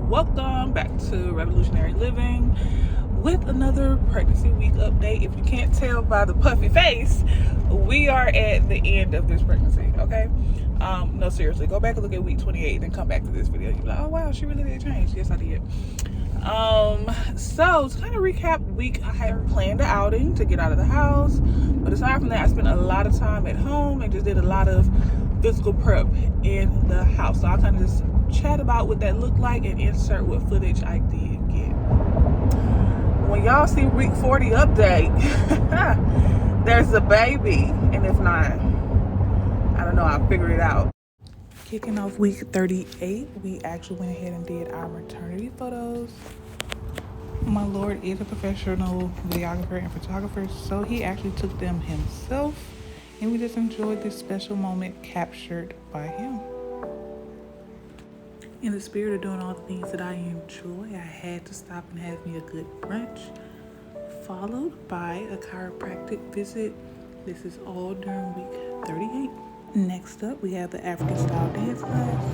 Welcome back to Revolutionary Living with another pregnancy week update. If you can't tell by the puffy face, we are at the end of this pregnancy, okay? No, seriously, go back and look at week 28 and come back to this video. You'll be like, oh wow, she really did change. Yes, I did. So to kind of recap week, I had planned an outing to get out of the house, but aside from that, I spent a lot of time at home and just did a lot of physical prep in the house. So I'll kind of just chat about what that looked like and insert what footage I did get. When y'all see week 40 update, there's a baby, and if not, I don't know, I'll figure it out. Kicking off week 38, we actually went ahead and did our maternity photos. My lord is a professional videographer and photographer, so he actually took them himself, and we just enjoyed this special moment captured by him. In the spirit of doing all the things that I enjoy, I had to stop and have me a good brunch, followed by a chiropractic visit. This is all during week 38. Next up, we have the African style dance class.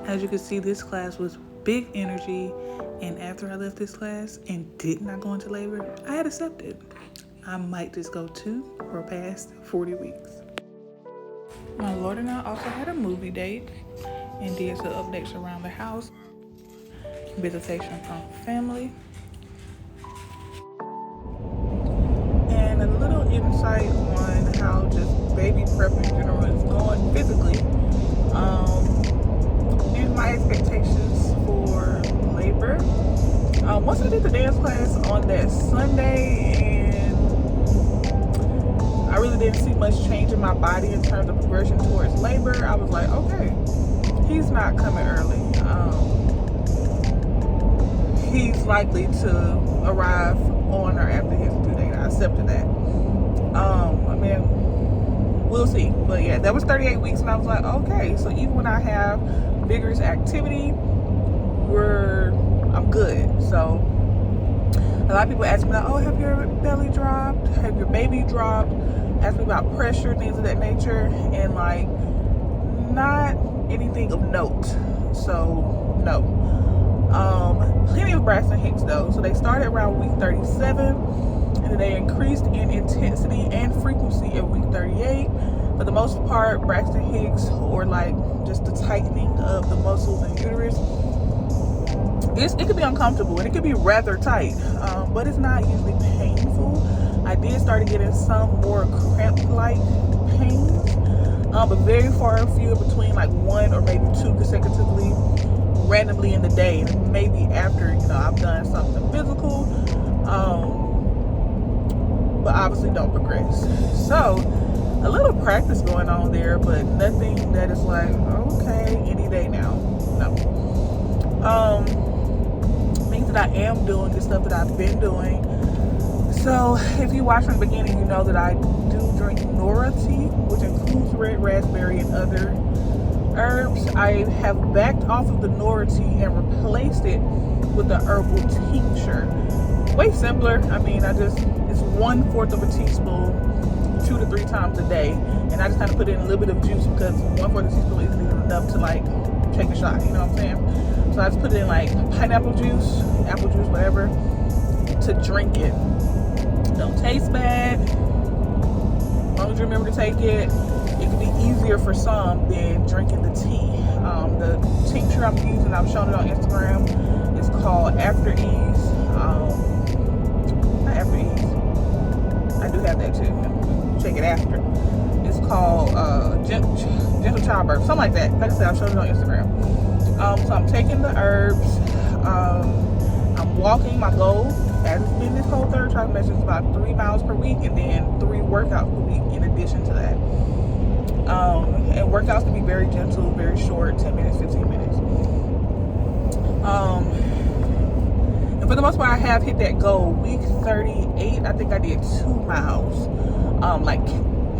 As you can see, this class was big energy, and after I left this class and did not go into labor, I had accepted I might just go to or past 40 weeks. My lord and I also had a movie date and did some updates around the house, visitation from family, and a little insight on how just baby prep in general is going physically. These are my expectations for labor. Once I did the dance class on that Sunday, and I really didn't see much change in my body in terms of progression towards labor, I was like, okay, he's not coming early. He's likely to arrive on or after his due date. I accepted that. We'll see. But yeah, that was 38 weeks, and I was like, okay, so even when I have vigorous activity, I'm good. So a lot of people ask me like, oh, have your belly dropped? Have your baby dropped? Ask me about pressure, things of that nature, and like not anything of note. So no. Plenty of Braxton Hicks though. So they started around week 37, and then they increased in intensity and frequency at week 38. For the most part, Braxton Hicks, or like just the tightening of the muscles and uterus, it could be uncomfortable and it could be rather tight, but it's not usually painful. I did start getting some more cramp-like pains, but very far and few between, like one or maybe two consecutively, randomly in the day, and maybe after I've done something physical, but obviously don't progress. So a little practice going on there, but nothing that is like, okay, any day now. No. Things that I am doing is stuff that I've been doing. So if you watch from the beginning, you know that I do drink Nora tea, which includes red raspberry and other herbs. I have backed off of the Nora tea and replaced it with the herbal tincture. Way simpler. I mean, it's 1/4 of a teaspoon 2 to 3 times a day, and I just kind of put in a little bit of juice because 1/4 of a teaspoon isn't enough to like take a shot, you know what I'm saying? So I just put in like pineapple juice, apple juice, whatever, to drink it. Don't taste bad, as long as you remember to take it. It can be easier for some than drinking the tea. The tincture I'm using, I've shown it on Instagram, it's called After Ease. Not After Ease, I do have that too, check it after. It's called Gentle Childbirth, something like that. Like I said, I've shown it on Instagram. So I'm taking the herbs, I'm walking. My goal has been this whole third trimester is about 3 miles per week, and then 3 workouts per week in addition to that. And workouts can be very gentle, very short, 10 minutes, 15 minutes. And for the most part, I have hit that goal. Week 38, I think I did 2 miles, like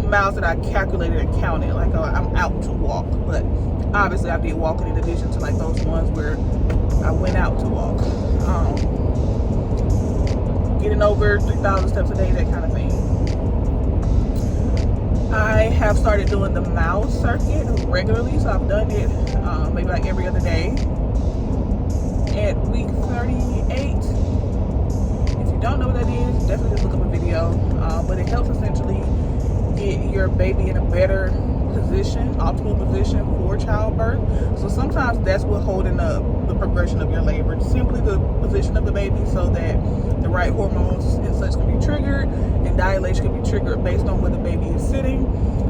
miles that I calculated and counted, like I'm out to walk. But obviously I did walking in addition to like those ones where I went out to walk. Getting over 3,000 steps a day, that kind of thing. I have started doing the mile circuit regularly, so I've done it maybe like every other day. At week 38, if you don't know what that is, definitely just look up a video. But it helps essentially get your baby in a better position, optimal position for childbirth. So sometimes that's what's holding up the progression of your labor, simply the position of the baby, so that the right hormones and such can be triggered, and dilation can be triggered based on where the baby is sitting.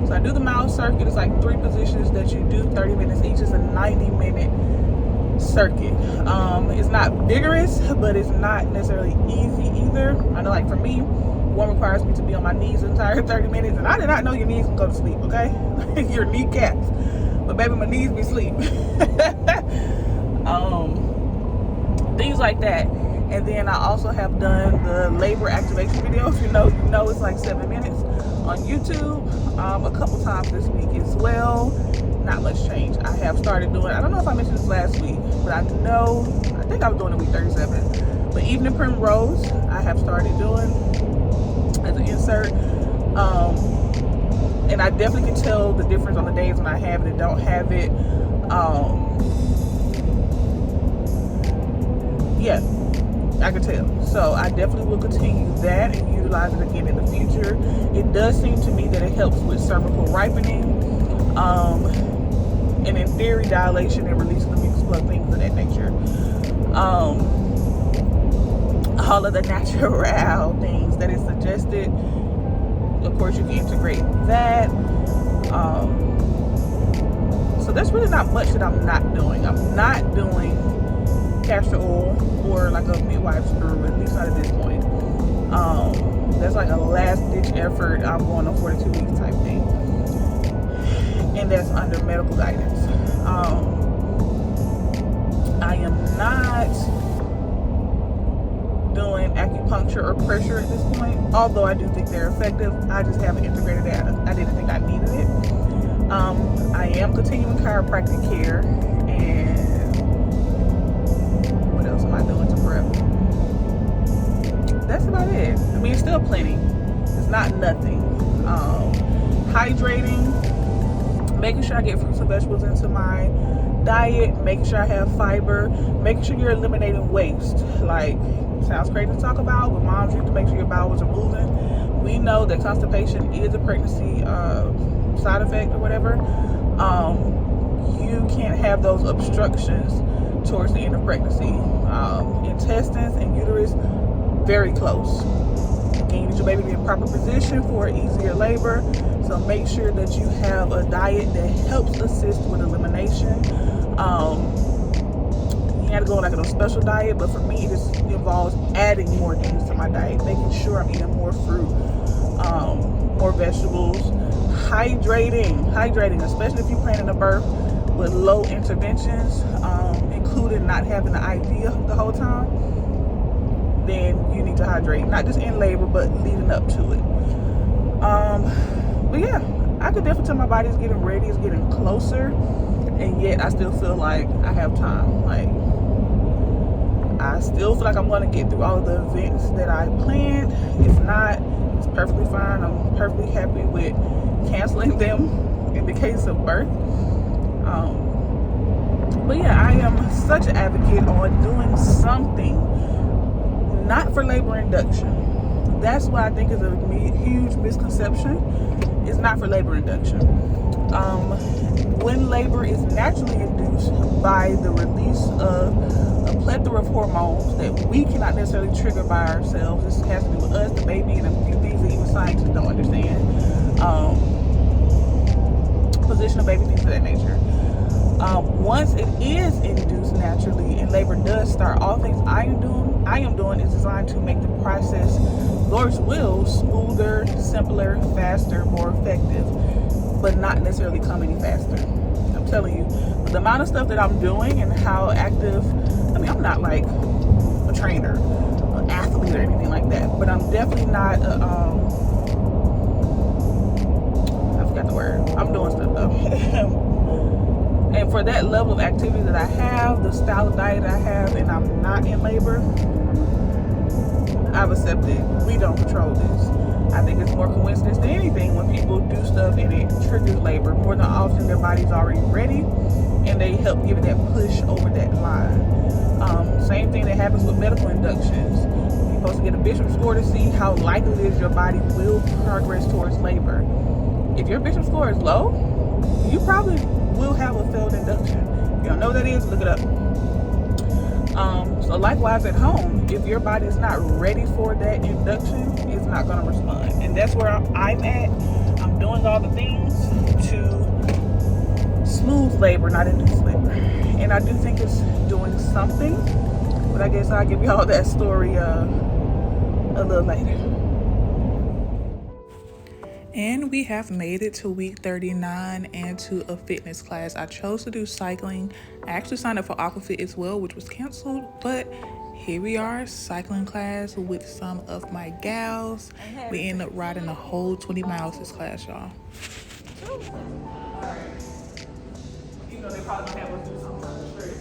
So I do the mile circuit. It's like 3 positions that you do, 30 minutes each. Is a 90-minute circuit. It's not vigorous, but it's not necessarily easy either. I know, like for me, one requires me to be on my knees the entire 30 minutes, and I did not know your knees can go to sleep, okay? Your kneecaps. But baby, my knees be asleep. Things like that. And then I also have done the labor activation video. If you know it's like 7 minutes on YouTube, a couple times this week as well. Not much change. I have started doing, I don't know if I mentioned this last week, but I think I was doing it week 37. But Evening Primrose, I have started doing as an insert. And I definitely can tell the difference on the days when I have it and don't have it. Yeah, I can tell. So I definitely will continue that and utilize it again in the future. It does seem to me that it helps with cervical ripening, and in theory, dilation and releasing the mucus plug, things of that nature. All of the natural things that is suggested. Of course, you can integrate that. So there's really not much that I'm not doing. I'm not doing castor oil or like a midwife screw, at least not at this point. That's like a last ditch effort. I'm going on 42 weeks type thing, and that's under medical guidance. I am not doing acupuncture or pressure at this point, although I do think they're effective. I just haven't integrated that. I didn't think I needed it. I am continuing chiropractic care, and what else am I doing to prep? That's about it. I mean, it's still plenty. It's not nothing. Hydrating, making sure I get fruits and vegetables into my diet, making sure I have fiber, making sure you're eliminating waste. Like, sounds crazy to talk about, but moms used to make sure your bowels are moving. We know that constipation is a pregnancy side effect or whatever. You can't have those obstructions towards the end of pregnancy. Intestines and uterus, very close. And you need your baby to be in proper position for easier labor. So make sure that you have a diet that helps assist with elimination. You got to go on like a special diet, but for me, it just involves adding more things to my diet, making sure I'm eating more fruit, more vegetables, hydrating, especially if you're planning a birth with low interventions, including not having the IV the whole time. Then you need need to hydrate, not just in labor, but leading up to it. But yeah, I could definitely tell my body's getting ready, it's getting closer, and yet I still feel like I have time. Like, I still feel like I'm going to get through all of the events that I planned. If not, it's perfectly fine. I'm perfectly happy with canceling them in the case of birth. But yeah, I am such an advocate on doing something, not for labor induction. That's what I think is a huge misconception. It's not for labor induction. When labor is naturally induced by the release of a plethora of hormones that we cannot necessarily trigger by ourselves. This has to do with us, the baby, and a few things that even scientists don't understand. Position of baby, things of that nature. Once it is induced naturally and labor does start, all things I am doing is designed to make the process, Lord's will, smoother, simpler, faster, more effective, but not necessarily come any faster. I'm telling you, the amount of stuff that I'm doing and how active, I mean, I'm not like a trainer, an athlete or anything like that, but I'm definitely not I forgot the word. I'm doing stuff though. And for that level of activity that I have, the style of diet I have, and I'm not in labor, I've accepted we don't control this. I think it's more coincidence than anything when people do stuff and it triggers labor. More than often, their body's already ready, and they help give it that push over that line. Same thing that happens with medical inductions. You're supposed to get a Bishop score to see how likely it is your body will progress towards labor. If your Bishop score is low, you probably will have a failed induction. If you don't know what that is, look it up. So likewise at home, if your body is not ready for that induction, it's not going to respond. And that's where I'm at. I'm doing all the things to smooth labor, not induce labor. And I do think it's doing something, but I guess I'll give you all that story a little later. And we have made it to week 39 and to a fitness class. I chose to do cycling. I actually signed up for Aquafit as well, which was canceled, but here we are, cycling class with some of my gals. We end up riding a whole 20 miles this class, y'all. You know, they probably have us do some kind of stretch.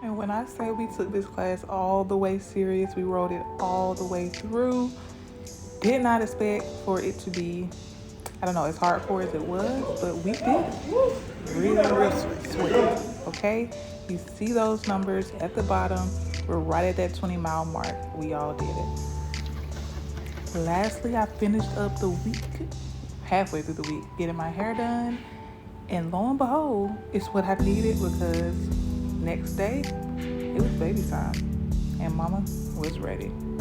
And when I say we took this class all the way serious, we wrote it all the way through. Did not expect for it to be, I don't know, as hardcore as it was, but we did it. Really sweet, okay? You see those numbers at the bottom. We're right at that 20-mile mark. We all did it. Lastly, I finished up the week, halfway through the week, getting my hair done. And lo and behold, it's what I needed, because next day, it was baby time, and mama was ready. And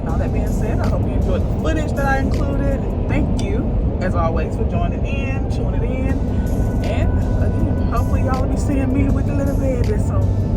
all that being said, I hope you enjoyed the footage that I included. Thank you, as always, for joining in, tuning in, and again, hopefully y'all will be seeing me with the little baby soon.